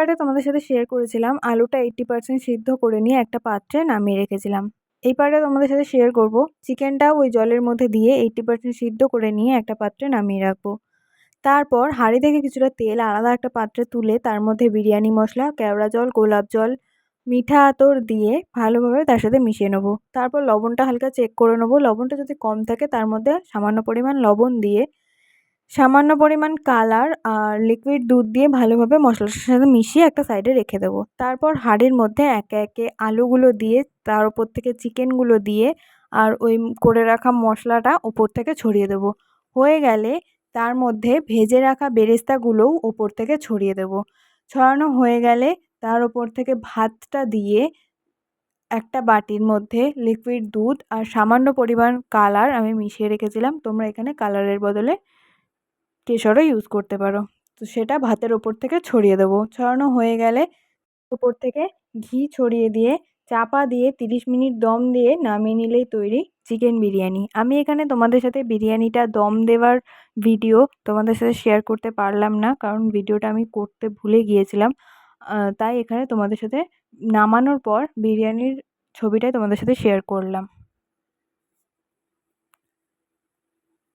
পার্টে তোমাদের সাথে শেয়ার করেছিলাম আলুটা 80% সিদ্ধ করে নিয়ে একটা পাত্রে নামিয়ে রেখেছিলাম। এই পার্টে তোমাদের সাথে শেয়ার করব চিকেনটাও ওই জলের মধ্যে দিয়ে 80% সিদ্ধ করে নিয়ে একটা পাত্রে নামিয়ে রাখবো। তারপর হাঁড়ি থেকে কিছুটা তেল আলাদা একটা পাত্রে তুলে তার মধ্যে বিরিয়ানি মশলা, কেওড়া জল, গোলাপ জল, মিঠা আতর দিয়ে ভালোভাবে তার সাথে মিশিয়ে নেবো। তারপর লবণটা হালকা চেক করে নেবো, লবণটা যদি কম থাকে তার মধ্যে সামান্য পরিমাণ লবণ দিয়ে সামান্য পরিমাণ কালার আর লিকুইড দুধ দিয়ে ভালোভাবে মশলাটার সাথে মিশিয়ে একটা সাইডে রেখে দেবো। তারপর হাঁড়ির মধ্যে একে একে আলুগুলো দিয়ে তার ওপর থেকে চিকেনগুলো দিয়ে আর ওই করে রাখা মশলাটা ওপর থেকে ছড়িয়ে দেবো। হয়ে গেলে তার মধ্যে ভেজে রাখা বেরেস্তাগুলোও ওপর থেকে ছড়িয়ে দেবো। ছড়ানো হয়ে গেলে তার ওপর থেকে ভাতটা দিয়ে একটা বাটির মধ্যে লিকুইড দুধ আর সামান্য পরিমাণ কালার আমি মিশিয়ে রেখেছিলাম, তোমরা এখানে কালারের বদলে কেশরও ইউজ করতে পারো। তো সেটা ভাতের ওপর থেকে ছড়িয়ে দেবো। ছড়ানো হয়ে গেলে ওপর থেকে ঘি ছড়িয়ে দিয়ে চাপা দিয়ে 30 মিনিট দম দিয়ে নামিয়ে নিলেই তৈরি চিকেন বিরিয়ানি। আমি এখানে তোমাদের সাথে বিরিয়ানিটা দম দেওয়ার ভিডিও তোমাদের সাথে শেয়ার করতে পারলাম না, কারণ ভিডিওটা আমি করতে ভুলে গিয়েছিলাম। তাই এখানে তোমাদের সাথে নামানোর পর বিরিয়ানির ছবিটাই তোমাদের সাথে শেয়ার করলাম।